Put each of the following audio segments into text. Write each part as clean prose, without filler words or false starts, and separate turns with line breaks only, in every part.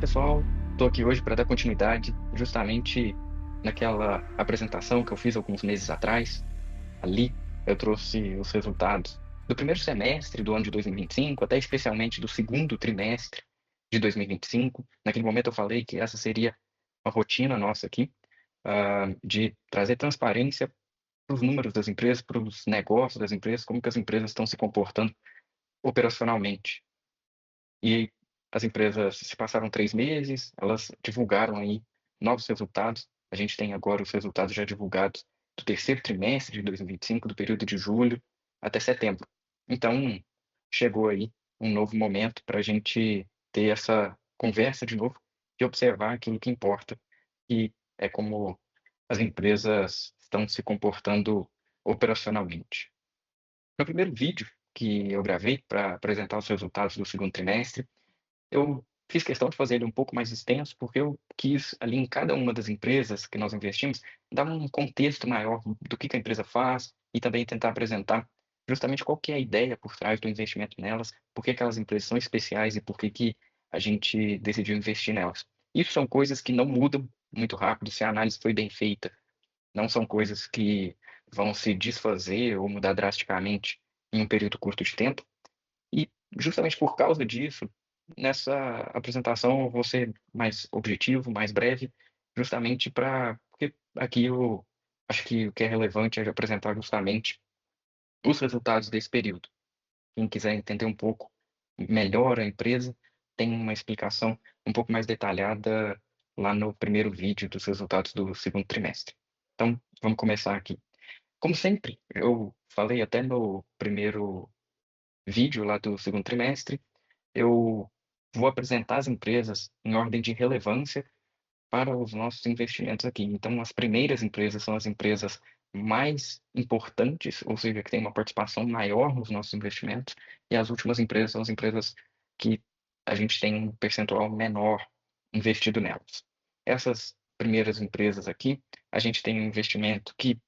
pessoal, estou aqui hoje para dar continuidade justamente naquela apresentação que eu fiz alguns meses atrás. Ali eu trouxe os resultados do primeiro semestre do ano de 2025, até especialmente do segundo trimestre de 2025. Naquele momento eu falei que essa seria uma rotina nossa aqui, de trazer transparência para os números das empresas, para os negócios das empresas, como que as empresas estão se comportando operacionalmente. E as empresas se passaram 3 meses, elas divulgaram aí novos resultados. A gente tem agora os resultados já divulgados do terceiro trimestre de 2025, do período de julho até setembro. Então, chegou aí um novo momento para a gente ter essa conversa de novo e observar aquilo que importa, que é como as empresas estão se comportando operacionalmente. No primeiro vídeo que eu gravei para apresentar os resultados do segundo trimestre, eu fiz questão de fazer ele um pouco mais extenso, porque eu quis, ali em cada uma das empresas que nós investimos, dar um contexto maior do que a empresa faz e também tentar apresentar justamente qual que é a ideia por trás do investimento nelas, por que aquelas empresas são especiais e por que que a gente decidiu investir nelas. Isso são coisas que não mudam muito rápido se a análise foi bem feita, não são coisas que vão se desfazer ou mudar drasticamente em um período curto de tempo. E justamente por causa disso, nessa apresentação eu vou ser mais objetivo, mais breve, justamente para porque aqui eu acho que o que é relevante é apresentar justamente os resultados desse período. Quem quiser entender um pouco melhor a empresa, tem uma explicação um pouco mais detalhada lá no primeiro vídeo dos resultados do segundo trimestre. Então, vamos começar aqui. Como sempre, eu falei até no primeiro vídeo lá do segundo trimestre, eu vou apresentar as empresas em ordem de relevância para os nossos investimentos aqui. Então, as primeiras empresas são as empresas mais importantes, ou seja, que têm uma participação maior nos nossos investimentos, e as últimas empresas são as empresas que a gente tem um percentual menor investido nelas. Essas primeiras empresas aqui, a gente tem um investimento que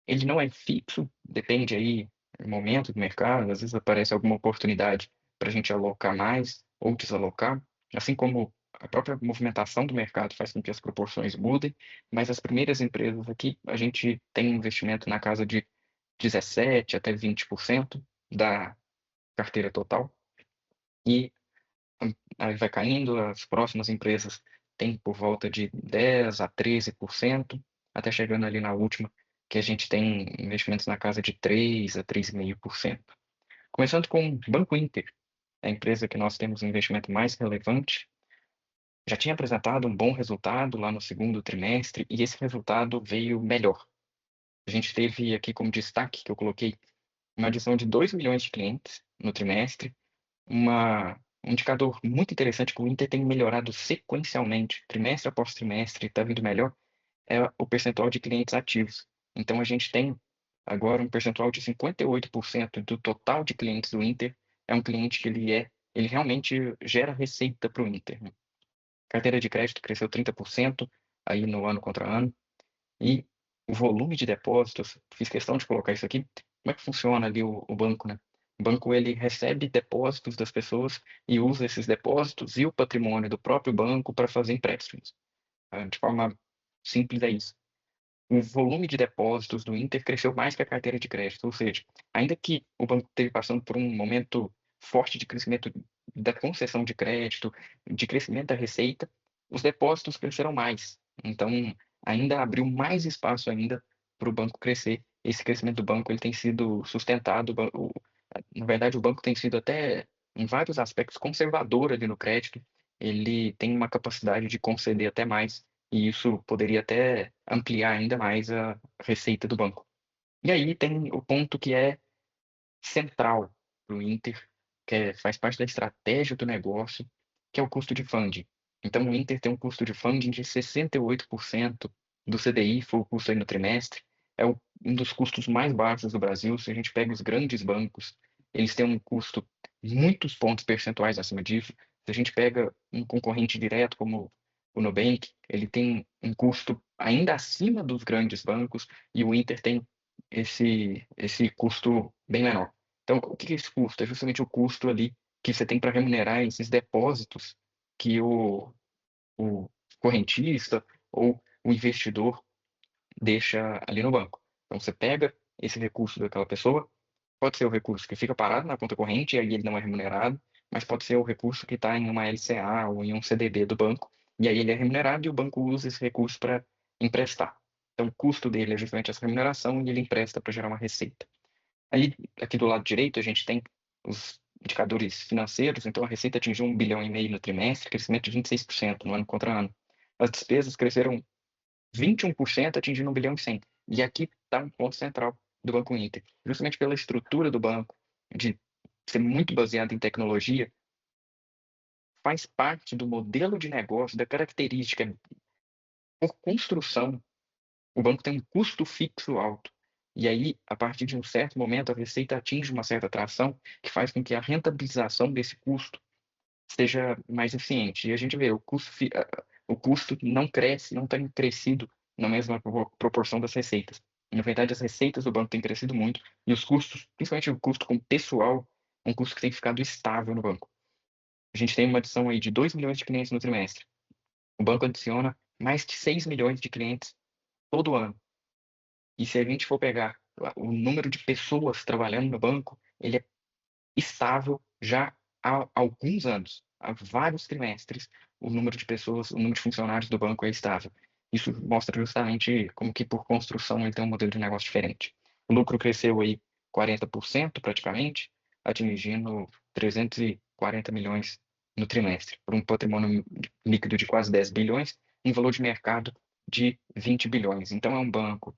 ele não é fixo, depende aí do momento do mercado, às vezes aparece alguma oportunidade para a gente alocar mais ou desalocar, assim como a própria movimentação do mercado faz com que as proporções mudem, mas as primeiras empresas aqui, a gente tem um investimento na casa de 17 até 20% da carteira total, e aí vai caindo, as próximas empresas têm por volta de 10 a 13%, até chegando ali na última, que a gente tem investimentos na casa de 3 a 3,5%. Começando com o Banco Inter, a empresa que nós temos um investimento mais relevante, já tinha apresentado um bom resultado lá no segundo trimestre e esse resultado veio melhor. A gente teve aqui como destaque que eu coloquei uma adição de 2 milhões de clientes no trimestre, um indicador muito interessante que o Inter tem melhorado sequencialmente, trimestre após trimestre, está vindo melhor, é o percentual de clientes ativos. Então, a gente tem agora um percentual de 58% do total de clientes do Inter é um cliente que ele realmente gera receita para o Inter, né? Carteira de crédito cresceu 30% aí no ano contra ano, e o volume de depósitos, fiz questão de colocar isso aqui, como é que funciona ali o banco, né? O banco ele recebe depósitos das pessoas e usa esses depósitos e o patrimônio do próprio banco para fazer empréstimos. De forma simples é isso. O volume de depósitos do Inter cresceu mais que a carteira de crédito, ou seja, ainda que o banco esteja passando por um momento forte de crescimento da concessão de crédito, de crescimento da receita, os depósitos cresceram mais. Então, ainda abriu mais espaço ainda para o banco crescer. Esse crescimento do banco ele tem sido sustentado, na verdade, o banco tem sido até, em vários aspectos, conservador ali no crédito. Ele tem uma capacidade de conceder até mais e isso poderia até ampliar ainda mais a receita do banco. E aí tem o ponto que é central para o Inter, faz parte da estratégia do negócio, que é o custo de funding. Então o Inter tem um custo de funding de 68% do CDI, foi o custo aí no trimestre, um dos custos mais baixos do Brasil. Se a gente pega os grandes bancos, eles têm um custo muitos pontos percentuais acima disso. Se a gente pega um concorrente direto como o Nubank, ele tem um custo ainda acima dos grandes bancos e o Inter tem esse custo bem menor. Então, o que que é esse custo? É justamente o custo ali que você tem para remunerar esses depósitos que o correntista ou o investidor deixa ali no banco. Então você pega esse recurso daquela pessoa, pode ser o recurso que fica parado na conta corrente e aí ele não é remunerado, mas pode ser o recurso que está em uma LCA ou em um CDB do banco, e aí ele é remunerado e o banco usa esse recurso para emprestar. Então o custo dele é justamente essa remuneração e ele empresta para gerar uma receita. Aí, aqui do lado direito, a gente tem os indicadores financeiros. Então, a receita atingiu 1,5 bilhão no trimestre, crescimento de 26% no ano contra ano. As despesas cresceram 21%, atingindo 1,1 bilhão. E aqui está um ponto central do Banco Inter. Justamente pela estrutura do banco, de ser muito baseado em tecnologia, faz parte do modelo de negócio, da característica. Por construção, o banco tem um custo fixo alto. E aí, a partir de um certo momento, a receita atinge uma certa tração que faz com que a rentabilização desse custo seja mais eficiente. E a gente vê, o custo não cresce, não tem crescido na mesma proporção das receitas. Na verdade, as receitas do banco têm crescido muito e os custos, principalmente o custo com pessoal, é um custo que tem ficado estável no banco. A gente tem uma adição aí de 2 milhões de clientes no trimestre. O banco adiciona mais de 6 milhões de clientes todo ano. E se a gente for pegar o número de pessoas trabalhando no banco, ele é estável já há alguns anos, há vários trimestres, o número de pessoas, o número de funcionários do banco é estável. Isso mostra justamente como que por construção ele tem um modelo de negócio diferente. O lucro cresceu aí 40% praticamente, atingindo 340 milhões no trimestre, por um patrimônio líquido de quase 10 bilhões, um valor de mercado de 20 bilhões. Então é um banco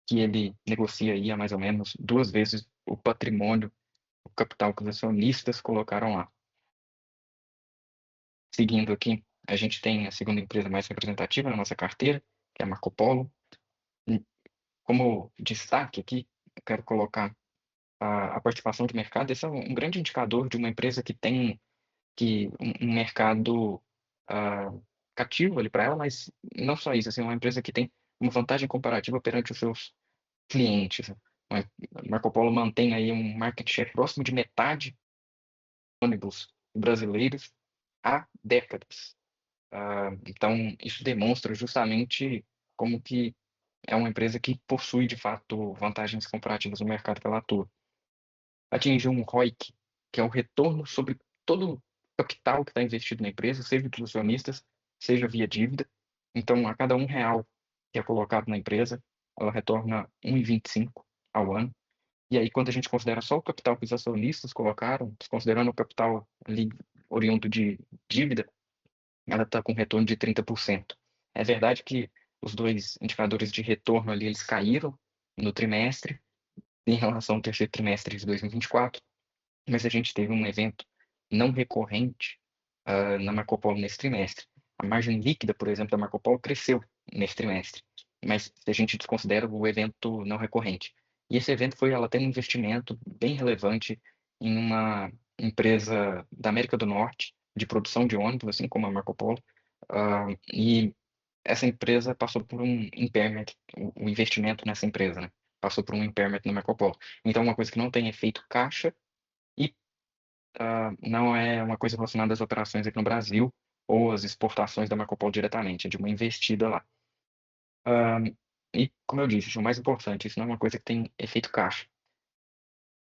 que ele negocia aí a mais ou menos duas vezes o patrimônio, o capital que os acionistas colocaram lá. Seguindo aqui, a gente tem a segunda empresa mais representativa na nossa carteira, que é a Marco Polo. E como destaque aqui, eu quero colocar a participação de mercado. Esse é um grande indicador de uma empresa que tem um mercado ah, cativo ali para ela, mas não só isso, assim, uma empresa que tem uma vantagem comparativa perante os seus clientes. A Marco Polo mantém aí um market share próximo de metade de ônibus brasileiros há décadas. Então, isso demonstra justamente como que é uma empresa que possui, de fato, vantagens comparativas no mercado que ela atua. Atingiu um ROIC, que é o retorno sobre todo o capital que está investido na empresa, seja dos acionistas, seja via dívida. Então, a cada R$ 1 que é colocado na empresa, ela retorna 1,25 ao ano. E aí, quando a gente considera só o capital que os acionistas colocaram, desconsiderando o capital ali oriundo de dívida, ela está com retorno de 30%. É verdade que os dois indicadores de retorno ali, eles caíram no trimestre em relação ao terceiro trimestre de 2024, mas a gente teve um evento não recorrente na Marco Polo nesse trimestre. A margem líquida, por exemplo, da Marco Polo cresceu nesse trimestre, mas se a gente desconsidera o evento não recorrente. E esse evento foi, ela tem um investimento bem relevante em uma empresa da América do Norte de produção de ônibus, assim como a Marco Polo, e essa empresa passou por um impairment, o investimento nessa empresa, né? Passou por um impairment na Marco Polo. Então, é uma coisa que não tem efeito caixa e não é uma coisa relacionada às operações aqui no Brasil ou às exportações da Marco Polo diretamente, é de uma investida lá. Ah, e, como eu disse, o mais importante, isso não é uma coisa que tem efeito caixa.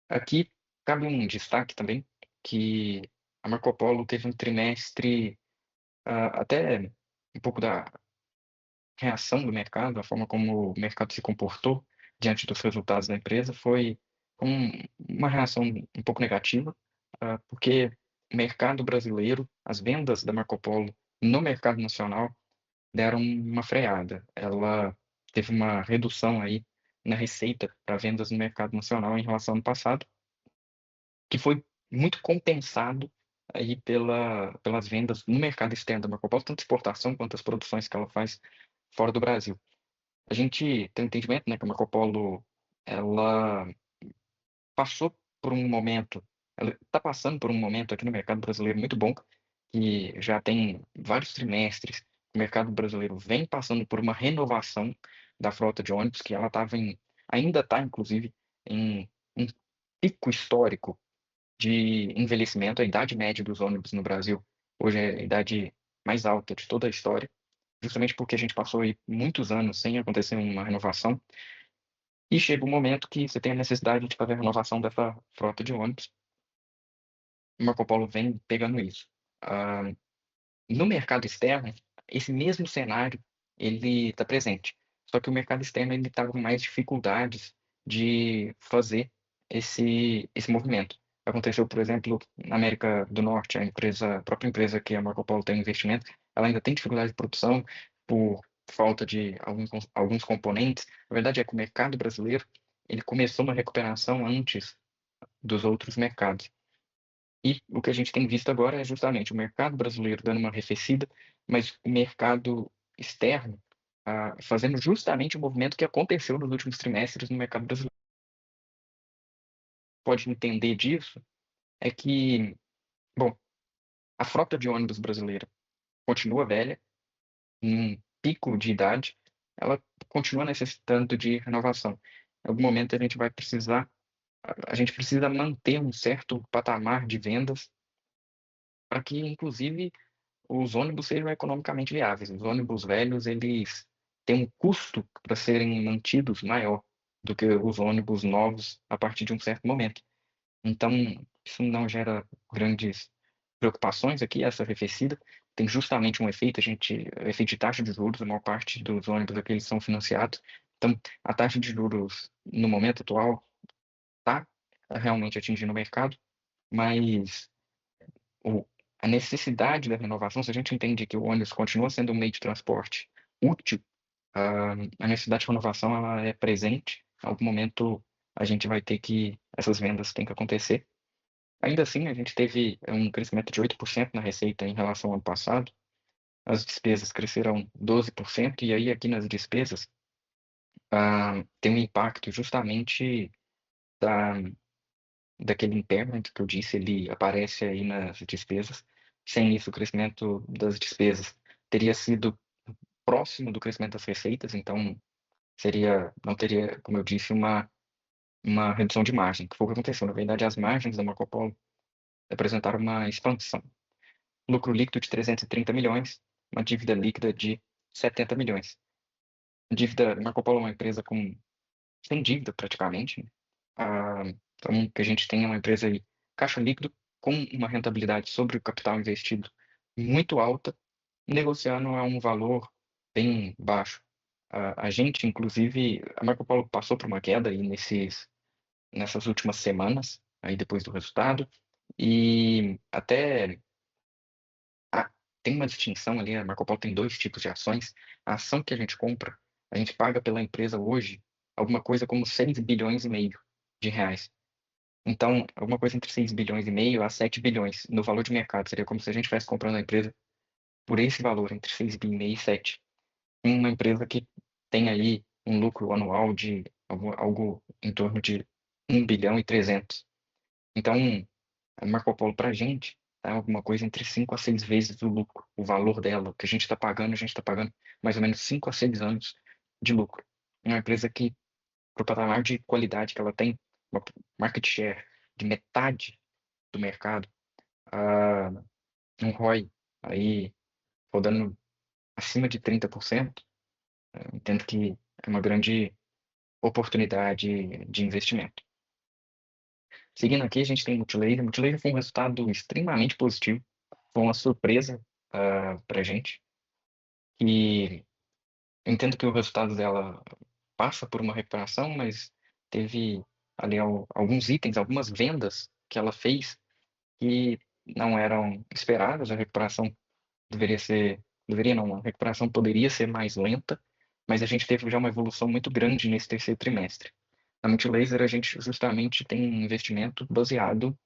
Aqui cabe um destaque também, que a Marco Polo teve um trimestre, até um pouco da reação do mercado, a forma como o mercado se comportou diante dos resultados da empresa foi uma reação um pouco negativa, porque o mercado brasileiro, as vendas da Marco Polo no mercado nacional deram uma freada. Ela teve uma redução aí na receita para vendas no mercado nacional em relação ao ano passado, que foi muito compensado aí pelas vendas no mercado externo da Marco Polo, tanto exportação quanto as produções que ela faz fora do Brasil. A gente tem um entendimento, né, que a Marco Polo, ela passou por um momento, ela está passando por um momento aqui no mercado brasileiro muito bom, que já tem vários trimestres, o mercado brasileiro vem passando por uma renovação da frota de ônibus, que ela estava ainda está, inclusive, em um pico histórico de envelhecimento. A idade média dos ônibus no Brasil, hoje é a idade mais alta de toda a história, justamente porque a gente passou aí muitos anos sem acontecer uma renovação, e chega um momento que você tem a necessidade de fazer a renovação dessa frota de ônibus. O Marco Polo vem pegando isso. Ah, no mercado externo, esse mesmo cenário ele está presente. Só que o mercado externo ele está com mais dificuldades de fazer esse movimento. Aconteceu, por exemplo, na América do Norte, a própria empresa que a Marco Polo tem investimento, ela ainda tem dificuldade de produção por falta de alguns componentes. A verdade é que o mercado brasileiro ele começou uma recuperação antes dos outros mercados. E o que a gente tem visto agora é justamente o mercado brasileiro dando uma arrefecida, mas o mercado externo fazendo justamente o movimento que aconteceu nos últimos trimestres no mercado brasileiro. Pode entender disso é que, bom, a frota de ônibus brasileira continua velha, em pico de idade, ela continua necessitando de renovação. Em algum momento a gente precisa manter um certo patamar de vendas para que, inclusive, os ônibus sejam economicamente viáveis. Os ônibus velhos, eles têm um custo para serem mantidos maior do que os ônibus novos a partir de um certo momento. Então, isso não gera grandes preocupações aqui, essa arrefecida. Tem justamente um efeito, efeito de taxa de juros, a maior parte dos ônibus aqui eles são financiados. Então, a taxa de juros no momento atual está realmente atingindo o mercado, mas o, a necessidade da renovação, se a gente entende que o ônibus continua sendo um meio de transporte útil, a necessidade de renovação ela é presente. Em algum momento a gente vai ter essas vendas têm que acontecer. Ainda assim, a gente teve um crescimento de 8% na receita em relação ao ano passado. As despesas cresceram 12%, e aí aqui nas despesas tem um impacto justamente da, daquele impairment que eu disse, ele aparece aí nas despesas. Sem isso, o crescimento das despesas teria sido próximo do crescimento das receitas, então não teria, como eu disse, uma redução de margem, que foi o que aconteceu. Na verdade, as margens da Marco Polo apresentaram uma expansão. Lucro líquido de 330 milhões, uma dívida líquida de 70 milhões. Dívida, Marco Polo é uma empresa sem dívida praticamente, né? Então, que a gente tenha uma empresa aí, caixa líquido, com uma rentabilidade sobre o capital investido muito alta, negociando a um valor bem baixo. A gente, inclusive, a Marco Polo passou por uma queda aí nessas últimas semanas, aí depois do resultado, e até ah, tem uma distinção ali, a Marco Polo tem dois tipos de ações. A ação que a gente compra, a gente paga pela empresa hoje alguma coisa como 6,5 bilhões de reais. Então, alguma coisa entre 6,5 bilhões a 7 bilhões no valor de mercado. Seria como se a gente estivesse comprando a empresa por esse valor, entre 6,5 e 7. Uma empresa que tem aí um lucro anual de algo em torno de 1,3 bilhão. Então, a Marco Polo para a gente tá alguma coisa entre 5 a 6 vezes o lucro, o valor dela, o que a gente está pagando mais ou menos 5 a 6 anos de lucro. É uma empresa que, para o patamar de qualidade que ela tem, uma market share de metade do mercado, ah, um ROI aí rodando acima de 30%, entendo que é uma grande oportunidade de investimento. Seguindo aqui, a gente tem Multilaser. Multilaser foi um resultado extremamente positivo, foi uma surpresa para a gente. E entendo que o resultado dela passa por uma recuperação, mas teve ali alguns itens, algumas vendas que ela fez que não eram esperadas. A recuperação deveria não, a recuperação poderia ser mais lenta, mas a gente teve já uma evolução muito grande nesse terceiro trimestre. Na Multilaser, a gente justamente tem um investimento baseado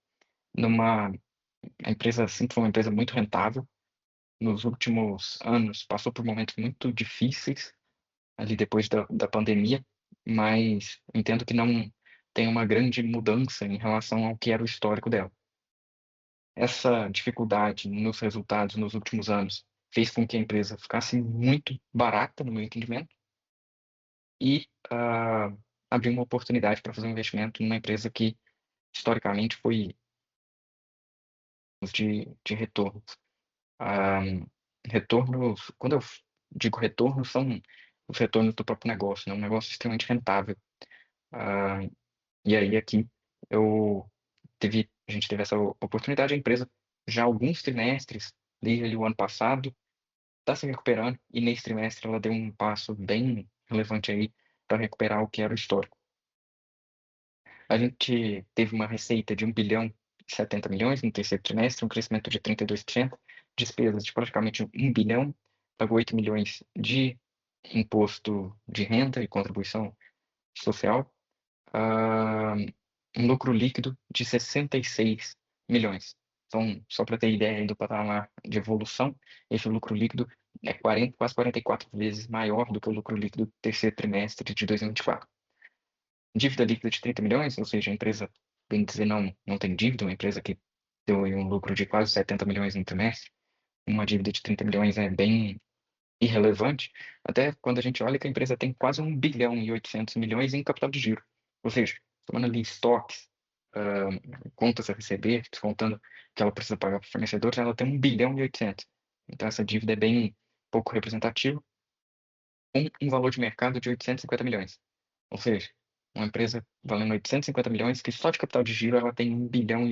numa a empresa sempre foi uma empresa muito rentável. Nos últimos anos passou por momentos muito difíceis ali depois da pandemia, mas entendo que não tem uma grande mudança em relação ao que era o histórico dela. Essa dificuldade nos resultados nos últimos anos fez com que a empresa ficasse muito barata, no meu entendimento, e abriu uma oportunidade para fazer um investimento numa empresa que historicamente foi de retorno. Retornos, quando eu digo retornos, são os retornos do próprio negócio, né? Um negócio extremamente rentável. Ah, e aí aqui eu a gente teve essa oportunidade, a empresa já há alguns trimestres, desde ali o ano passado, está se recuperando e nesse trimestre ela deu um passo bem relevante aí para recuperar o que era o histórico. A gente teve uma receita de 1,070 bilhões no terceiro trimestre, um crescimento de 32%, despesas de praticamente 1 bilhão, pagou 8 milhões de imposto de renda e contribuição social, ah, um lucro líquido de 66 milhões. Então, só para ter ideia aí do patamar de evolução, esse lucro líquido é 40, quase 44 vezes maior do que o lucro líquido do terceiro trimestre de 2024. Dívida líquida de 30 milhões, ou seja, a empresa, bem dizer, não tem dívida, uma empresa que deu aí um lucro de quase 70 milhões no trimestre, uma dívida de 30 milhões é bem irrelevante, até quando a gente olha que a empresa tem quase 1,8 bilhão em capital de giro. Ou seja, tomando ali estoques, ah, contas a receber, descontando que ela precisa pagar para fornecedores, ela tem 1,8 bilhão. Então essa dívida é bem pouco representativa, com um valor de mercado de 850 milhões. Ou seja, uma empresa valendo 850 milhões, que só de capital de giro ela tem 1,8 bilhão.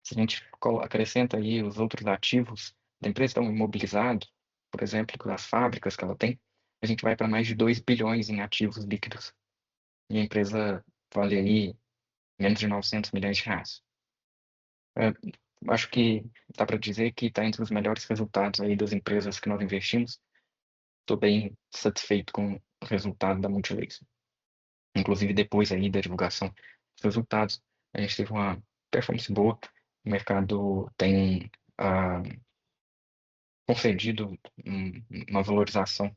Se a gente acrescenta aí os outros ativos da empresa estão imobilizados, por exemplo, das fábricas que ela tem, a gente vai para mais de 2 bilhões em ativos líquidos. E a empresa vale aí menos de 900 milhões de reais. É, acho que dá para dizer que está entre os melhores resultados aí das empresas que nós investimos. Estou bem satisfeito com o resultado da Multilaser. Inclusive, depois aí da divulgação dos resultados, a gente teve uma performance boa. O mercado tem concedido uma valorização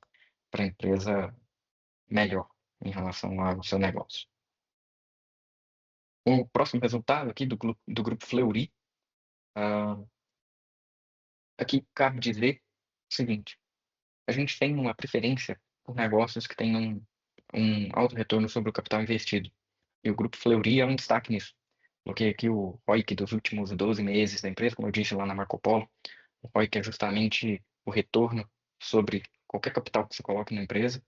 para a empresa melhor em relação ao seu negócio. O próximo resultado aqui do grupo Fleury, ah, aqui cabe dizer o seguinte: a gente tem uma preferência por negócios que tenham um alto retorno sobre o capital investido. E o grupo Fleury é um destaque nisso. Coloquei aqui o ROIC dos últimos 12 meses da empresa, como eu disse lá na Marco Polo. O ROIC é justamente o retorno sobre qualquer capital que você coloque na empresa.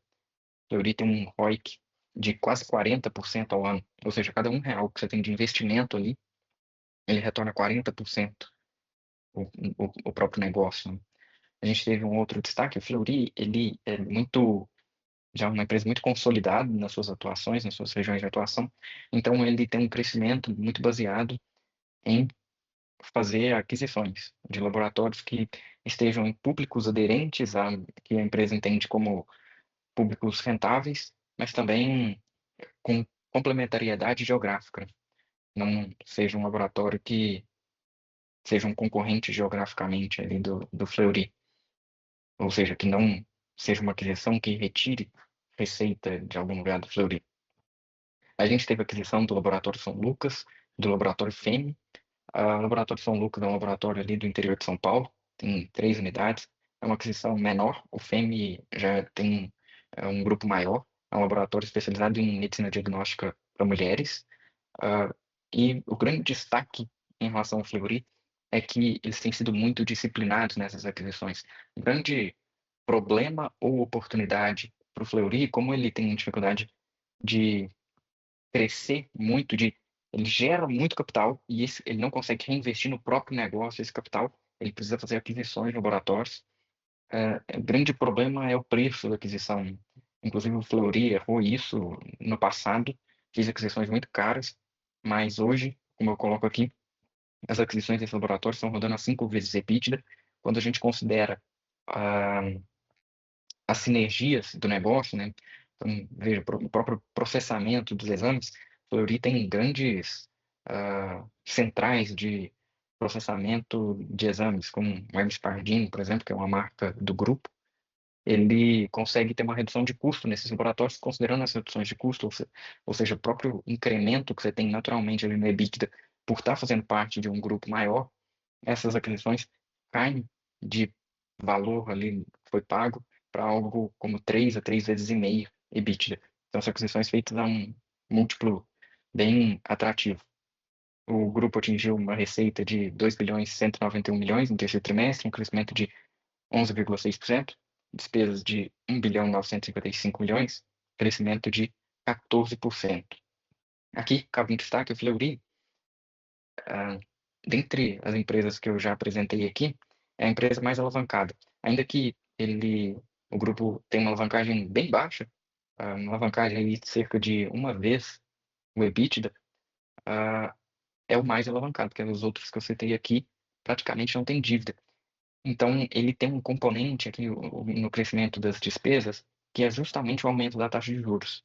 Fleury tem um ROIC de quase 40% ao ano. Ou seja, cada R$ 1 que você tem de investimento ali, ele retorna 40% o, o próprio negócio, né? A gente teve um outro destaque, o Fleury, ele é já uma empresa muito consolidada nas suas atuações, nas suas regiões de atuação. Então, ele tem um crescimento muito baseado em fazer aquisições de laboratórios que estejam em públicos aderentes a que a empresa entende como públicos rentáveis, mas também com complementariedade geográfica. Não seja um laboratório que seja um concorrente geograficamente ali do Fleury. Ou seja, que não seja uma aquisição que retire receita de algum lugar do Fleury. A gente teve a aquisição do Laboratório São Lucas, do Laboratório FEME. O Laboratório São Lucas é um laboratório ali do interior de São Paulo, tem 3 unidades. É uma aquisição menor, o FEME já tem um grupo maior, é um laboratório especializado em medicina diagnóstica para mulheres. Ah, e o grande destaque em relação ao Fleury é que eles têm sido muito disciplinados nessas aquisições. O grande problema ou oportunidade para o Fleury, como ele tem dificuldade de crescer muito, ele gera muito capital e ele não consegue reinvestir no próprio negócio esse capital, ele precisa fazer aquisições de laboratórios. O grande problema é o preço da aquisição. Inclusive, o Fleury errou isso no passado, fez aquisições muito caras, mas hoje, como eu coloco aqui, as aquisições desse laboratório estão rodando a 5 vezes EBITDA. Quando a gente considera ah, as sinergias do negócio, né? Então, veja, o próprio processamento dos exames, o Fleury tem grandes centrais de processamento de exames, como o Hermes Pardini, por exemplo, que é uma marca do grupo. Ele consegue ter uma redução de custo nesses laboratórios, considerando as reduções de custo, ou seja, o próprio incremento que você tem naturalmente ali no EBITDA por estar fazendo parte de um grupo maior, essas aquisições caem de valor ali que foi pago para algo como 3 a 3,5 vezes EBITDA. Então, são aquisições feitas a um múltiplo bem atrativo. O grupo atingiu uma receita de 2,191 bilhões no terceiro trimestre, um crescimento de 11,6%, despesas de 1.955 bilhões, crescimento de 14%. Aqui, cabe um destaque, o Fleury, ah, dentre as empresas que eu já apresentei aqui, é a empresa mais alavancada. Ainda que o grupo tem uma alavancagem bem baixa, uma alavancagem aí de cerca de uma vez o EBITDA, ah, é o mais alavancado, porque os outros que eu citei aqui praticamente não têm dívida. Então, ele tem um componente aqui no crescimento das despesas, que é justamente o aumento da taxa de juros.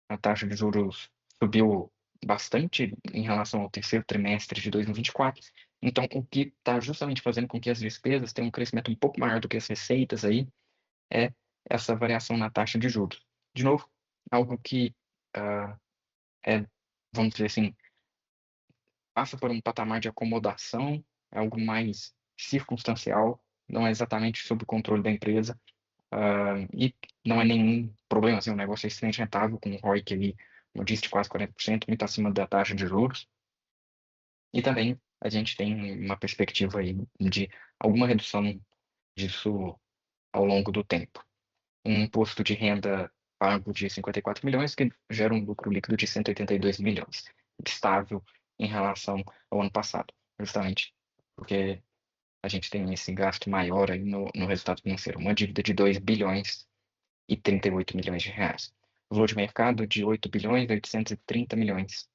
A taxa de juros subiu bastante em relação ao terceiro trimestre de 2024. Então, o que está justamente fazendo com que as despesas tenham um crescimento um pouco maior do que as receitas aí é essa variação na taxa de juros. De novo, algo que ah, é, vamos dizer assim, passa por um patamar de acomodação, é algo mais circunstancial, não é exatamente sob o controle da empresa, e não é nenhum problema, assim, o negócio é extremamente rentável, com um ROIC ali, como eu disse, de quase 40%, muito acima da taxa de juros, e também a gente tem uma perspectiva aí de alguma redução disso ao longo do tempo. Um imposto de renda pago de 54 milhões, que gera um lucro líquido de 182 milhões, estável em relação ao ano passado, justamente porque a gente tem esse gasto maior aí no resultado financeiro, uma dívida de 2 bilhões e 38 milhões de reais. O valor de mercado de 8 bilhões e 830 milhões,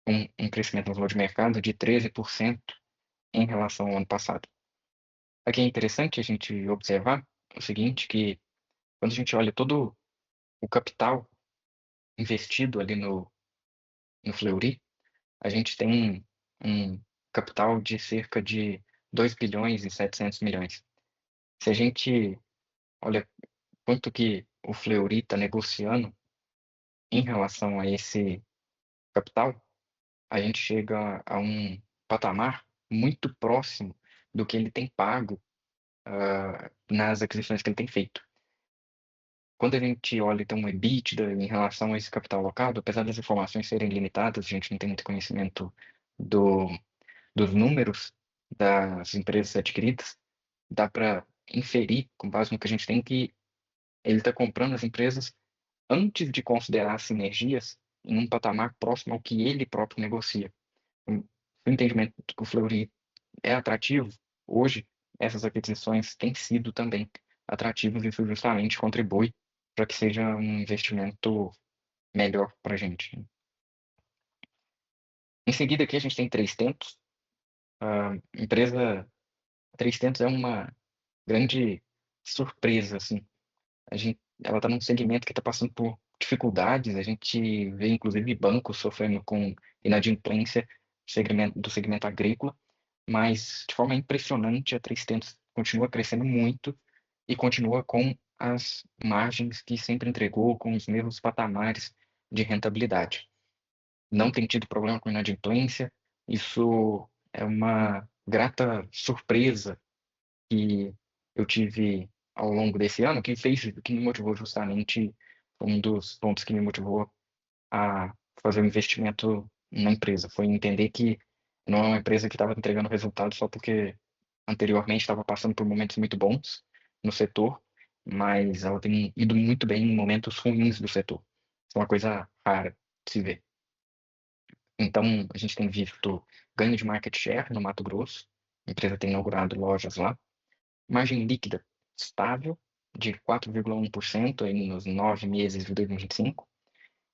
um crescimento no valor de mercado de 13% em relação ao ano passado. Aqui é interessante a gente observar o seguinte, que quando a gente olha todo o capital investido ali no Fleury, a gente tem um capital de cerca de 2 bilhões e 700 milhões. Se a gente olha quanto que o Fleury está negociando em relação a esse capital, a gente chega a um patamar muito próximo do que ele tem pago nas aquisições que ele tem feito. Quando a gente olha então o EBITDA em relação a esse capital alocado, apesar das informações serem limitadas, a gente não tem muito conhecimento do, dos números das empresas adquiridas, dá para inferir, com base no que a gente tem, que ele está comprando as empresas antes de considerar as sinergias em um patamar próximo ao que ele próprio negocia. O entendimento de que o Fleury é atrativo, hoje essas aquisições têm sido também atrativas e isso justamente contribui para que seja um investimento melhor para a gente. Em seguida aqui a gente tem 3tentos. A empresa 3tentos é uma grande surpresa, assim. Ela está num segmento que está passando por dificuldades, a gente vê inclusive bancos sofrendo com inadimplência do segmento agrícola, mas de forma impressionante a 3tentos continua crescendo muito e continua com as margens que sempre entregou, com os mesmos patamares de rentabilidade. Não tem tido problema com inadimplência, isso é uma grata surpresa que eu tive ao longo desse ano, que me motivou justamente, um dos pontos que me motivou a fazer um investimento na empresa, foi entender que não é uma empresa que estava entregando resultado só porque anteriormente estava passando por momentos muito bons no setor, mas ela tem ido muito bem em momentos ruins do setor. Isso é uma coisa rara de se ver. Então, a gente tem visto ganho de market share no Mato Grosso, a empresa tem inaugurado lojas lá, margem líquida estável de 4,1% aí nos 9 meses de 2025,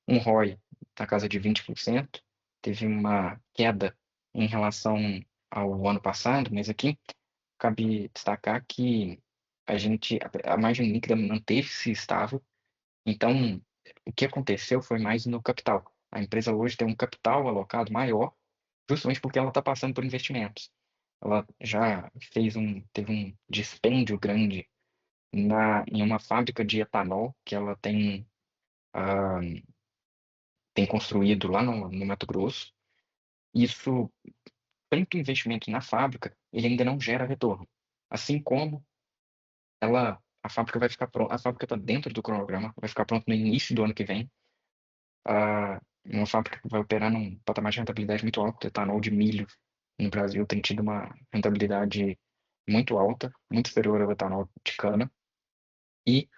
um ROI na casa de 20%, teve uma queda em relação ao ano passado, mas aqui cabe destacar que a margem líquida manteve-se estável, então o que aconteceu foi mais no capital. A empresa hoje tem um capital alocado maior, justamente porque ela está passando por investimentos. Ela já teve um dispêndio grande em uma fábrica de etanol que ela ah, tem construído lá no Mato Grosso. Isso, tanto investimento na fábrica, ele ainda não gera retorno. Assim como a fábrica vai ficar pronta, a fábrica está dentro do cronograma, vai ficar pronta no início do ano que vem. Uma fábrica que vai operar num patamar de rentabilidade muito alto, etanol de milho no Brasil tem tido uma rentabilidade muito alta, muito superior ao etanol de cana. E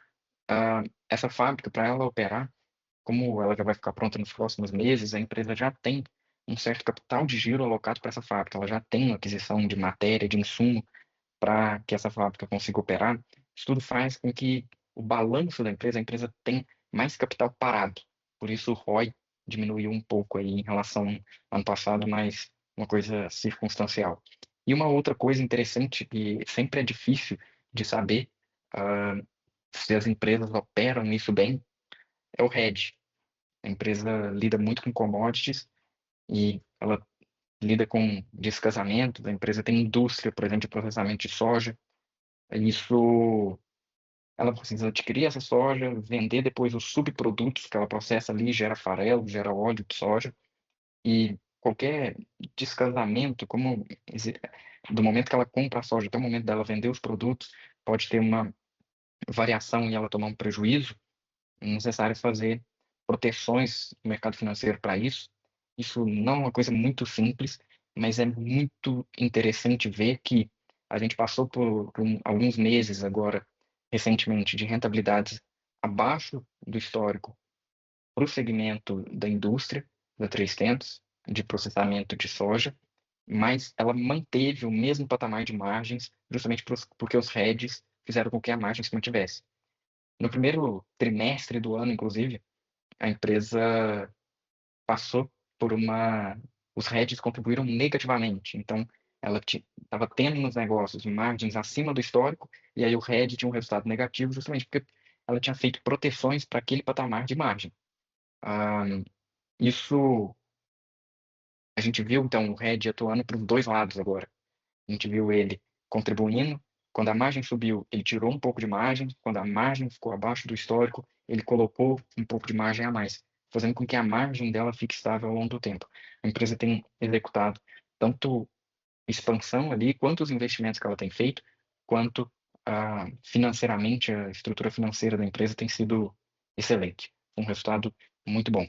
essa fábrica, para ela operar, como ela já vai ficar pronta nos próximos meses, a empresa já tem um certo capital de giro alocado para essa fábrica. Ela já tem uma aquisição de matéria, de insumo para que essa fábrica consiga operar. Isso tudo faz com que o balanço da empresa, a empresa tem mais capital parado. Por isso o ROI diminuiu um pouco aí em relação ao ano passado, mas uma coisa circunstancial. E uma outra coisa interessante que sempre é difícil de saber ah, se as empresas operam isso bem é o hedge. A empresa lida muito com commodities e ela lida com descasamento. A empresa tem indústria, por exemplo, de processamento de soja. Isso, ela precisa adquirir essa soja, vender depois os subprodutos que ela processa ali, gera farelo, gera óleo de soja. E qualquer descasamento, do momento que ela compra a soja até o momento dela vender os produtos, pode ter uma variação e ela tomar um prejuízo. É necessário fazer proteções no mercado financeiro para isso. Isso não é uma coisa muito simples, mas é muito interessante ver que a gente passou por alguns meses agora, recentemente, de rentabilidades abaixo do histórico para o segmento da indústria, da 3tentos, de processamento de soja, mas ela manteve o mesmo patamar de margens, justamente porque os hedges fizeram com que a margem se mantivesse. No primeiro trimestre do ano, inclusive, a empresa passou por uma. Os hedges contribuíram negativamente. Então, ela estava tendo nos negócios margens acima do histórico, e aí o hedge tinha um resultado negativo, justamente porque ela tinha feito proteções para aquele patamar de margem. Ah, isso a gente viu, então, o hedge atuando para os dois lados agora. A gente viu ele contribuindo. Quando a margem subiu, ele tirou um pouco de margem. Quando a margem ficou abaixo do histórico, ele colocou um pouco de margem a mais, fazendo com que a margem dela fique estável ao longo do tempo. A empresa tem executado tanto expansão ali, quanto os investimentos que ela tem feito, quanto financeiramente a estrutura financeira da empresa tem sido excelente. Um resultado muito bom.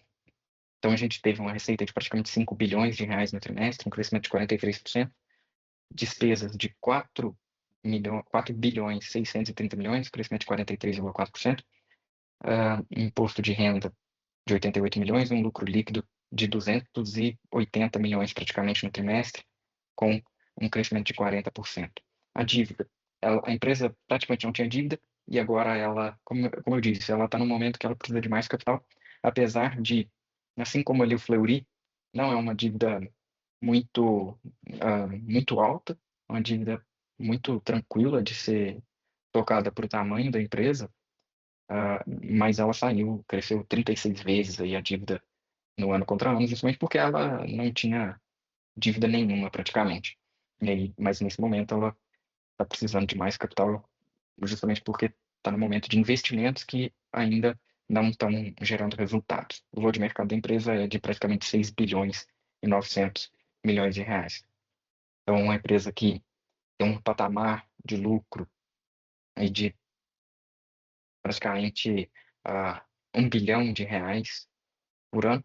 Então a gente teve uma receita de praticamente 5 bilhões de reais no trimestre, um crescimento de 43%, despesas de 4 bilhões 630 milhões, crescimento de 43,4%, imposto de renda de 88 milhões, um lucro líquido de 280 milhões praticamente no trimestre, com um crescimento de 40%. A dívida, a empresa praticamente não tinha dívida e agora ela, como eu disse, ela está no momento que ela precisa de mais capital, apesar de, assim como ali o Fleury, não é uma dívida muito alta, uma dívida muito tranquila de ser tocada para o tamanho da empresa, mas ela saiu, cresceu 36 vezes aí a dívida no ano contra ano, justamente porque ela não tinha dívida nenhuma praticamente. E aí, mas nesse momento ela está precisando de mais capital, justamente porque está no momento de investimentos que ainda não estão gerando resultados. O valor de mercado da empresa é de praticamente 6 bilhões e 900 milhões de reais. Então, uma empresa que tem um patamar de lucro aí de praticamente 1 bilhão de reais por ano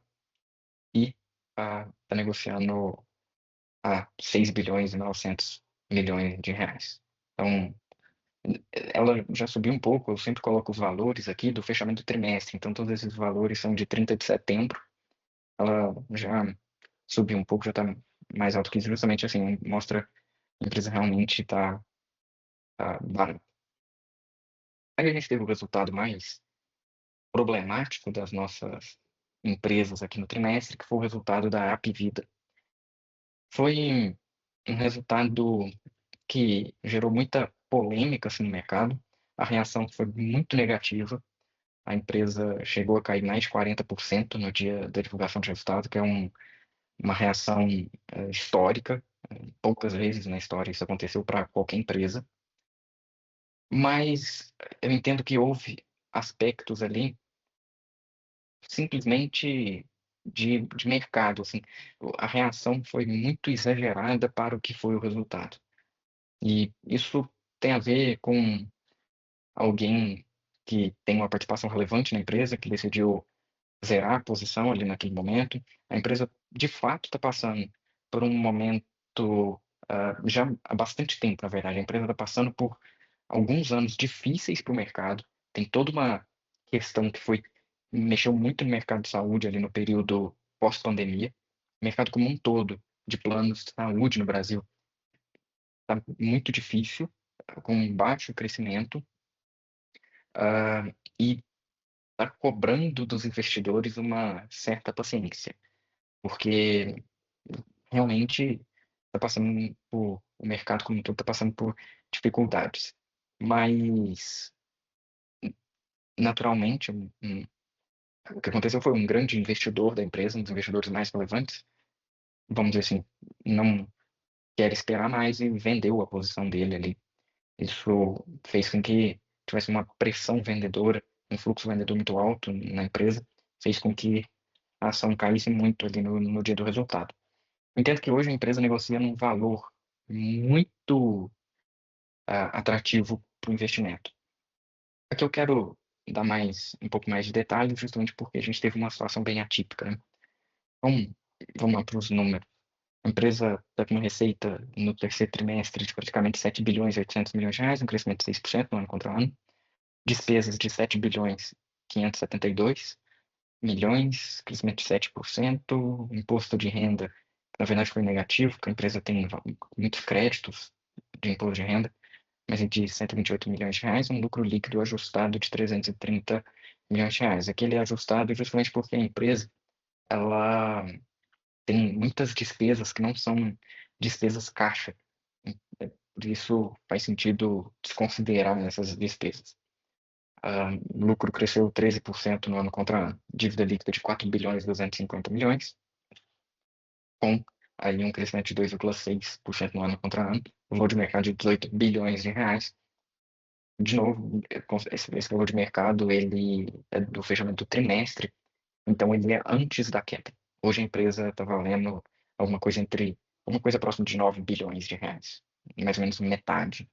e está negociando a 6 bilhões e 900 milhões de reais. Então, ela já subiu um pouco, eu sempre coloco os valores aqui do fechamento do trimestre, então todos esses valores são de 30 de setembro, ela já subiu um pouco, já está mais alto que isso, justamente assim, mostra que a empresa realmente está barata. Aí a gente teve o resultado mais problemático das nossas empresas aqui no trimestre, que foi o resultado da Apvida. Foi um resultado que gerou muita polêmica assim, no mercado. A reação foi muito negativa. A empresa chegou a cair mais de 40% no dia da divulgação de resultado, que é uma reação histórica. Poucas vezes na história isso aconteceu para qualquer empresa. Mas eu entendo que houve aspectos ali simplesmente de mercado, assim. A reação foi muito exagerada para o que foi o resultado. E isso tem a ver com alguém que tem uma participação relevante na empresa, que decidiu zerar a posição ali naquele momento. A empresa, de fato, está passando por um momento já há bastante tempo, na verdade. A empresa está passando por alguns anos difíceis para o mercado. Tem toda uma questão que mexeu muito no mercado de saúde ali no período pós-pandemia. O mercado como um todo de planos de saúde no Brasil está muito difícil, com baixo crescimento, e está cobrando dos investidores uma certa paciência, porque realmente está passando por, o mercado como um todo está passando por dificuldades. Mas, naturalmente, o que aconteceu foi um grande investidor da empresa, um dos investidores mais relevantes, vamos dizer assim, não quer esperar mais e vendeu a posição dele ali. Isso fez com que tivesse uma pressão vendedora, um fluxo vendedor muito alto na empresa, fez com que a ação caísse muito ali no dia do resultado. Entendo que hoje a empresa negocia num valor muito atrativo para o investimento. Aqui eu quero dar um pouco mais de detalhes, justamente porque a gente teve uma situação bem atípica, né? Então, vamos lá para os números. A empresa está com uma receita no terceiro trimestre de praticamente 7 bilhões e 800 milhões de reais, um crescimento de 6% no ano contra ano. Despesas de 7 bilhões e 572 milhões, crescimento de 7%. Imposto de renda, na verdade, foi negativo, porque a empresa tem muitos créditos de imposto de renda, mas é de 128 milhões de reais, um lucro líquido ajustado de 330 milhões de reais. Aquele é ajustado justamente porque a empresa ela tem muitas despesas que não são despesas caixa. Por isso faz sentido desconsiderar essas despesas. O lucro cresceu 13% no ano contra ano. Dívida líquida de 4 bilhões e 250 milhões, com aí um crescimento de 2,6% no ano contra ano. O valor de mercado de 18 bilhões de reais. De novo, esse valor de mercado ele é do fechamento do trimestre, então ele é antes da queda. Hoje a empresa está valendo alguma coisa próxima de 9 bilhões de reais, mais ou menos metade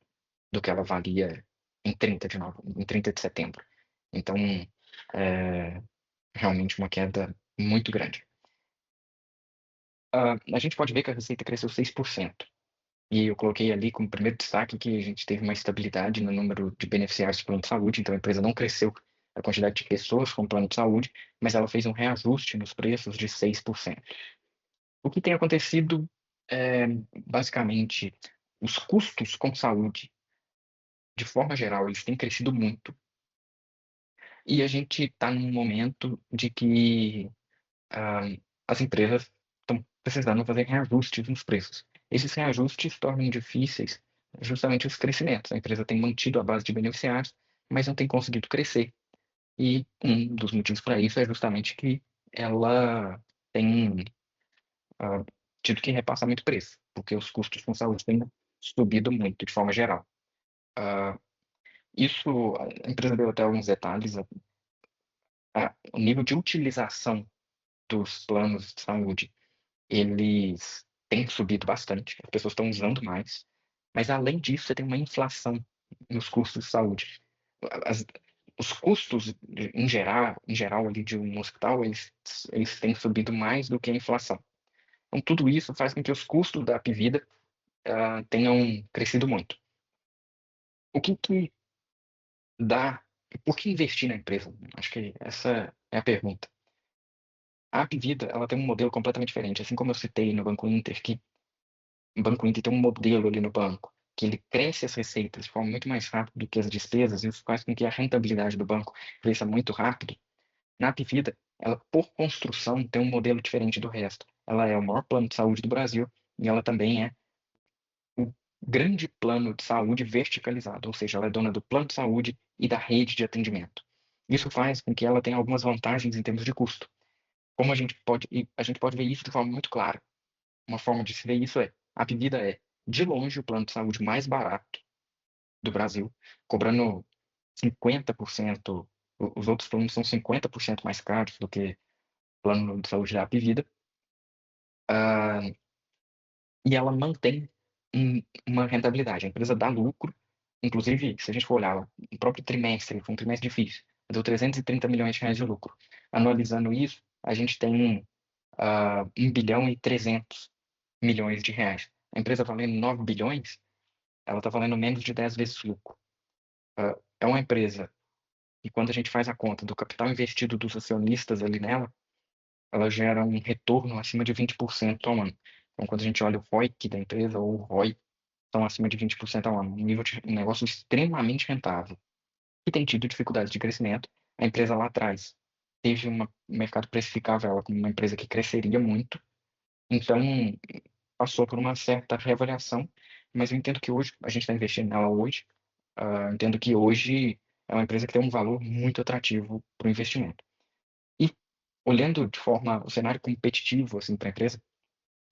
do que ela valia em 30 de setembro. Então, é realmente uma queda muito grande. A gente pode ver que a receita cresceu 6%. E eu coloquei ali como primeiro destaque que a gente teve uma estabilidade no número de beneficiários do plano de saúde, então a empresa não cresceu a quantidade de pessoas com plano de saúde, mas ela fez um reajuste nos preços de 6%. O que tem acontecido é, basicamente, os custos com saúde, de forma geral, eles têm crescido muito, e a gente está num momento de que ah, as empresas estão precisando fazer reajustes nos preços. Esses reajustes tornam difíceis justamente os crescimentos. A empresa tem mantido a base de beneficiários, mas não tem conseguido crescer. E um dos motivos para isso é justamente que ela tem ah, tido que repassar muito preço, porque os custos com saúde têm subido muito de forma geral. Ah, isso, a empresa deu até alguns detalhes. O nível de utilização dos planos de saúde eles têm subido bastante, as pessoas estão usando mais, mas além disso, você tem uma inflação nos custos de saúde. As- os custos, em geral ali de um hospital, eles têm subido mais do que a inflação. Então, tudo isso faz com que os custos da Apvida tenham crescido muito. O que que dá, por que investir na empresa? Acho que essa é a pergunta. A Apvida, ela tem um modelo completamente diferente, assim como eu citei no Banco Inter, que o Banco Inter tem um modelo ali no banco, que ele cresce as receitas de forma muito mais rápida do que as despesas, e isso faz com que a rentabilidade do banco cresça muito rápido. Na Apvida, ela, por construção, tem um modelo diferente do resto. Ela é o maior plano de saúde do Brasil e ela também é o grande plano de saúde verticalizado, ou seja, ela é dona do plano de saúde e da rede de atendimento. Isso faz com que ela tenha algumas vantagens em termos de custo. Como a gente pode ver isso de forma muito clara. Uma forma de se ver isso é, a Apvida é, de longe, o plano de saúde mais barato do Brasil, cobrando 50%, os outros planos são 50% mais caros do que o plano de saúde da Apvida, e ela mantém uma rentabilidade. A empresa dá lucro, inclusive, se a gente for olhar o próprio trimestre, foi um trimestre difícil, deu 330 milhões de reais de lucro. Anualizando isso, a gente tem 1 bilhão e 300 milhões de reais. a empresa valendo 9 bilhões, ela está valendo menos de 10 vezes lucro. É uma empresa e quando a gente faz a conta do capital investido dos acionistas ali nela, ela gera um retorno acima de 20% ao ano. Então, quando a gente olha o ROIC da empresa ou o ROI, estão acima de 20% ao ano. Um nível de um negócio extremamente rentável. E tem tido dificuldades de crescimento. A empresa lá atrás teve um mercado precificava ela como uma empresa que cresceria muito. Então, passou por uma certa reavaliação. Mas eu entendo que hoje, a gente está investindo nela hoje, entendo que hoje é uma empresa que tem um valor muito atrativo para o investimento. E olhando de forma o cenário competitivo assim para a empresa,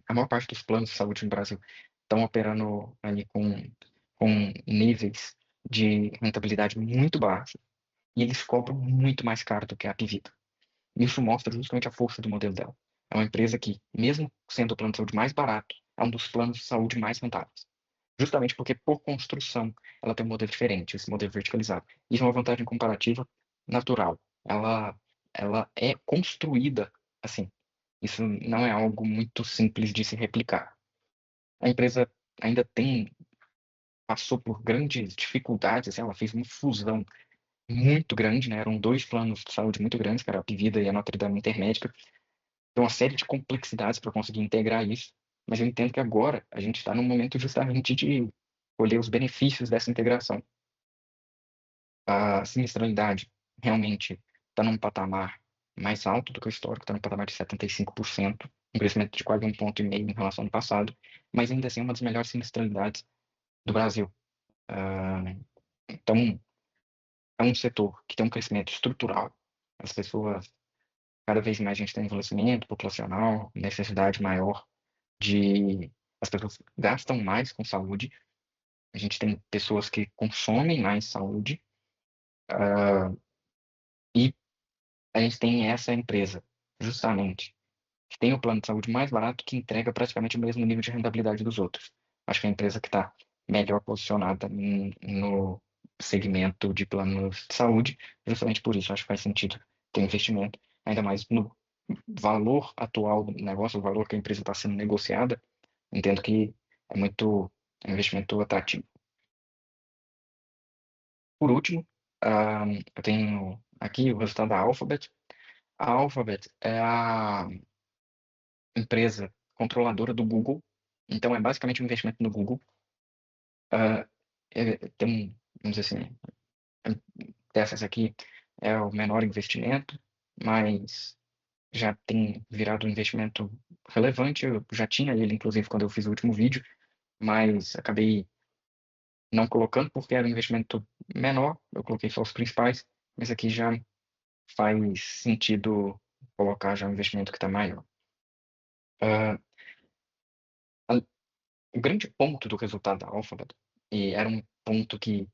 a maior parte dos planos de saúde no Brasil estão operando ali com níveis de rentabilidade muito baixos e eles cobram muito mais caro do que a Apivida. Isso mostra justamente a força do modelo dela. É uma empresa que, mesmo sendo o plano de saúde mais barato, é um dos planos de saúde mais rentáveis. Justamente porque, por construção, ela tem um modelo diferente, esse modelo verticalizado. Isso é uma vantagem comparativa natural. Ela, ela é construída assim. Isso não é algo muito simples de se replicar. A empresa ainda passou por grandes dificuldades, assim, ela fez uma fusão muito grande, né? Eram dois planos de saúde muito grandes, que era a Apivida e a Notre Dame Intermédica. Tem uma série de complexidades para conseguir integrar isso, mas eu entendo que agora a gente está num momento justamente de colher os benefícios dessa integração. A sinistralidade realmente está num patamar mais alto do que o histórico, está no patamar de 75%, um crescimento de quase 1,5 ponto em relação ao ano passado, mas ainda assim é uma das melhores sinistralidades do Brasil. Ah, então, é um setor que tem um crescimento estrutural. As pessoas, cada vez mais a gente tem envelhecimento populacional, necessidade maior de. As pessoas gastam mais com saúde, a gente tem pessoas que consomem mais saúde, e a gente tem essa empresa, justamente, que tem o plano de saúde mais barato, que entrega praticamente o mesmo nível de rentabilidade dos outros. Acho que é a empresa que está melhor posicionada no segmento de planos de saúde, justamente por isso acho que faz sentido ter investimento, ainda mais no valor atual do negócio, o valor que a empresa está sendo negociada, entendo que é um investimento atrativo. Por último, eu tenho aqui o resultado da Alphabet. A Alphabet é a empresa controladora do Google, então é basicamente um investimento no Google. Vamos dizer assim, dessas aqui é o menor investimento, mas já tem virado um investimento relevante. Eu já tinha ele, inclusive, quando eu fiz o último vídeo, mas acabei não colocando porque era um investimento menor. Eu coloquei só os principais, mas aqui já faz sentido colocar já um investimento que está maior. Ah, a- o grande ponto do resultado da Alphabet, e era um ponto que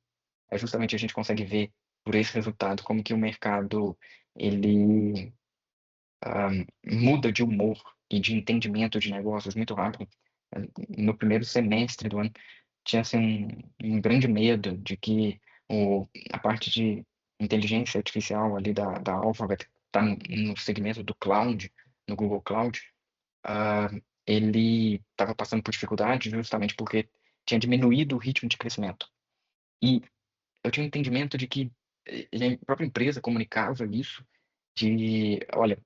justamente a gente consegue ver por esse resultado como que o mercado ele muda de humor e de entendimento de negócios muito rápido. No primeiro semestre do ano, tinha assim, um grande medo de que a parte de inteligência artificial ali da Alphabet, está no segmento do cloud, no Google Cloud, ah, ele estava passando por dificuldade justamente porque tinha diminuído o ritmo de crescimento. E eu tinha um entendimento de que a própria empresa comunicava isso, de, olha,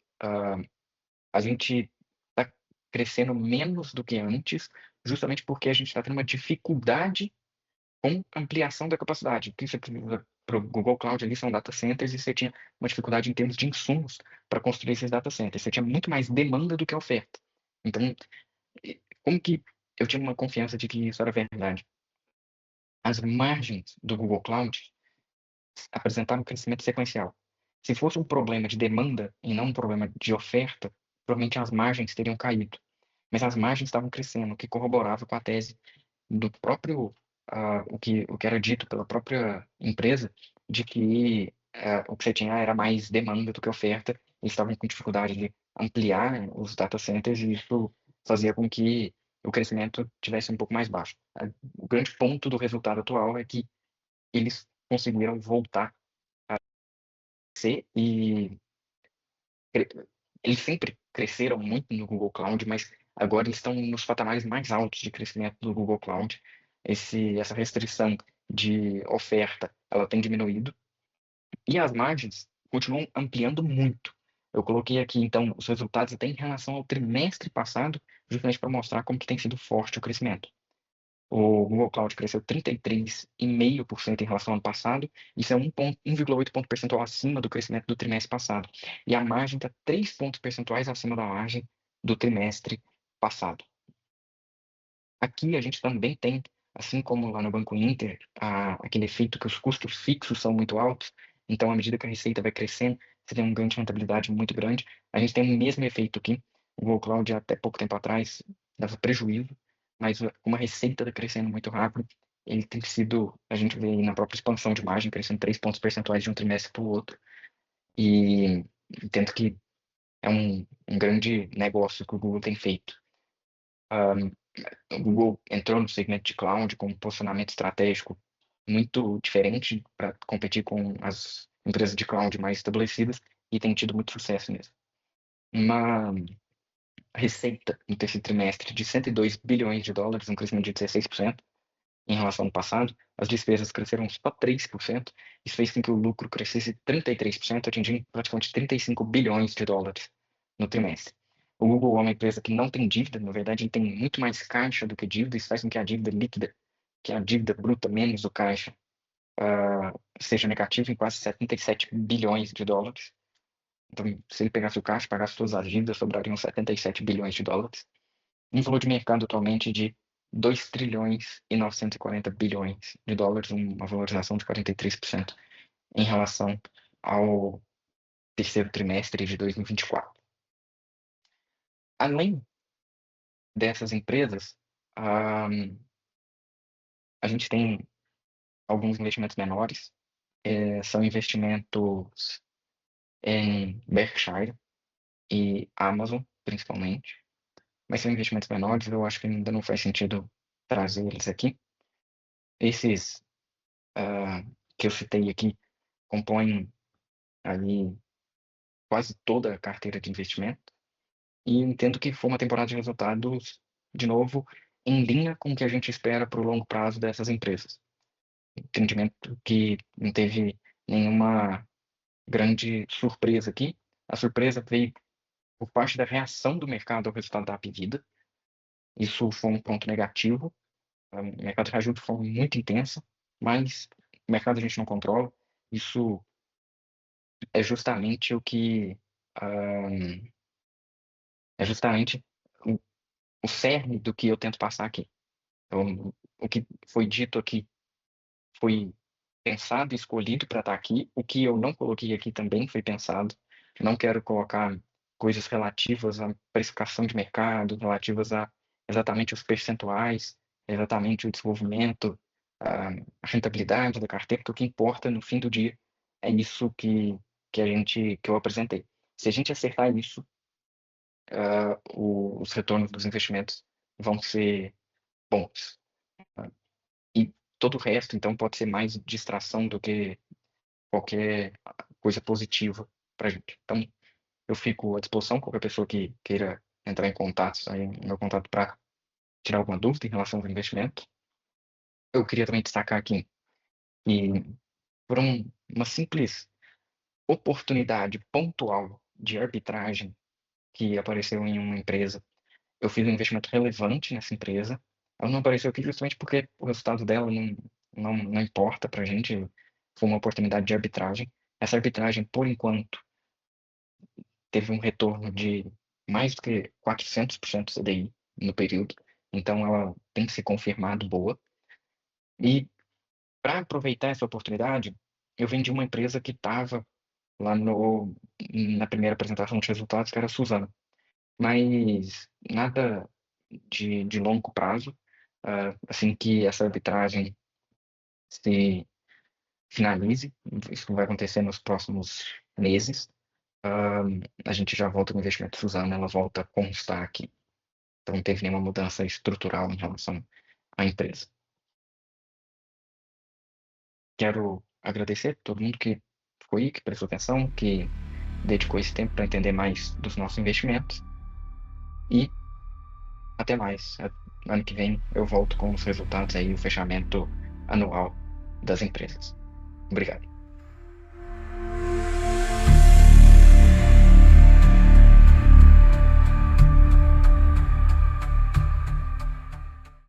a gente está crescendo menos do que antes, justamente porque a gente está tendo uma dificuldade com ampliação da capacidade. O que você precisa para o Google Cloud ali são data centers e você tinha uma dificuldade em termos de insumos para construir esses data centers. Você tinha muito mais demanda do que oferta. Então, como que eu tinha uma confiança de que isso era verdade? As margens do Google Cloud apresentaram um crescimento sequencial. Se fosse um problema de demanda e não um problema de oferta, provavelmente as margens teriam caído. Mas as margens estavam crescendo, o que corroborava com a tese do próprio, o que era dito pela própria empresa, de que o que você tinha era mais demanda do que oferta, eles estavam com dificuldade de ampliar os data centers e isso fazia com que o crescimento tivesse um pouco mais baixo. O grande ponto do resultado atual é que eles conseguiram voltar a ser e cre- eles sempre cresceram muito no Google Cloud, mas agora eles estão nos patamares mais altos de crescimento do Google Cloud. Essa restrição de oferta, ela tem diminuído e as margens continuam ampliando muito. Eu coloquei aqui, então, os resultados até em relação ao trimestre passado, justamente para mostrar como que tem sido forte o crescimento. O Google Cloud cresceu 33,5% em relação ao ano passado. Isso é 1,8 ponto percentual acima do crescimento do trimestre passado. E a margem está 3 pontos percentuais acima da margem do trimestre passado. Aqui a gente também tem, assim como lá no Banco Inter, aquele efeito que os custos fixos são muito altos. Então, à medida que a receita vai crescendo, você tem um ganho de rentabilidade muito grande. A gente tem o mesmo efeito aqui. O Google Cloud, até pouco tempo atrás, dava prejuízo, mas como a receita está crescendo muito rápido, ele tem sido, a gente vê aí na própria expansão de margem, crescendo 3 pontos percentuais de um trimestre para o outro. E entendo que é um grande negócio que o Google tem feito. O Google entrou no segmento de cloud com um posicionamento estratégico muito diferente para competir com as empresas de cloud mais estabelecidas e tem tido muito sucesso nisso. Uma receita no terceiro trimestre de 102 bilhões de dólares, um crescimento de 16% em relação ao passado. As despesas cresceram só 3%. Isso fez com que o lucro crescesse 33%, atingindo praticamente 35 bilhões de dólares no trimestre. O Google é uma empresa que não tem dívida, na verdade, ele tem muito mais caixa do que dívida. Isso faz com que a dívida líquida, que é a dívida bruta menos o caixa, seja negativa em quase 77 bilhões de dólares. Então, se ele pegasse o caixa, pagasse todas as dívidas, sobrariam 77 bilhões de dólares. Um valor de mercado atualmente de 2 trilhões e 940 bilhões de dólares, uma valorização de 43% em relação ao terceiro trimestre de 2024. Além dessas empresas, a, a gente tem alguns investimentos menores, são investimentos em Berkshire e Amazon, principalmente, mas são investimentos menores, eu acho que ainda não faz sentido trazer eles aqui. Esses que eu citei aqui compõem ali quase toda a carteira de investimento e entendo que foi uma temporada de resultados, de novo, em linha com o que a gente espera para o longo prazo dessas empresas. Entendimento que não teve nenhuma grande surpresa aqui. A surpresa veio por parte da reação do mercado ao resultado da Apivida. Isso foi um ponto negativo. O mercado reagiu de forma muito intensa, mas o mercado a gente não controla. Isso é justamente o que é justamente o, o cerne do que eu tento passar aqui. Então, o que foi dito aqui foi pensado e escolhido para estar aqui. O que eu não coloquei aqui também foi pensado. Não quero colocar coisas relativas à precificação de mercado, relativas a exatamente os percentuais, exatamente o desenvolvimento, a rentabilidade da carteira, porque o que importa no fim do dia é isso que eu apresentei. Se a gente acertar isso, os retornos dos investimentos vão ser bons. E todo o resto, então, pode ser mais distração do que qualquer coisa positiva para a gente. Então, eu fico à disposição, qualquer pessoa que queira entrar em contato, aí meu contato para tirar alguma dúvida em relação ao investimento. Eu queria também destacar aqui que, por uma simples oportunidade pontual de arbitragem que apareceu em uma empresa, eu fiz um investimento relevante nessa empresa. Ela não apareceu aqui justamente porque o resultado dela não importa para a gente. Foi uma oportunidade de arbitragem. Essa arbitragem, por enquanto, teve um retorno de mais do que 400% CDI no período. Então, ela tem se confirmado boa. E para aproveitar essa oportunidade, eu vendi uma empresa que estava lá na primeira apresentação de resultados, que era a Suzano. Mas nada de longo prazo. Assim que essa arbitragem se finalize, isso vai acontecer nos próximos meses, a gente já volta com o investimento Suzano, ela volta a constar aqui. Então não teve nenhuma mudança estrutural em relação à empresa. Quero agradecer a todo mundo que foi, que prestou atenção, que dedicou esse tempo para entender mais dos nossos investimentos. E Até mais. Ano que vem eu volto com os resultados aí, o fechamento anual das empresas. Obrigado.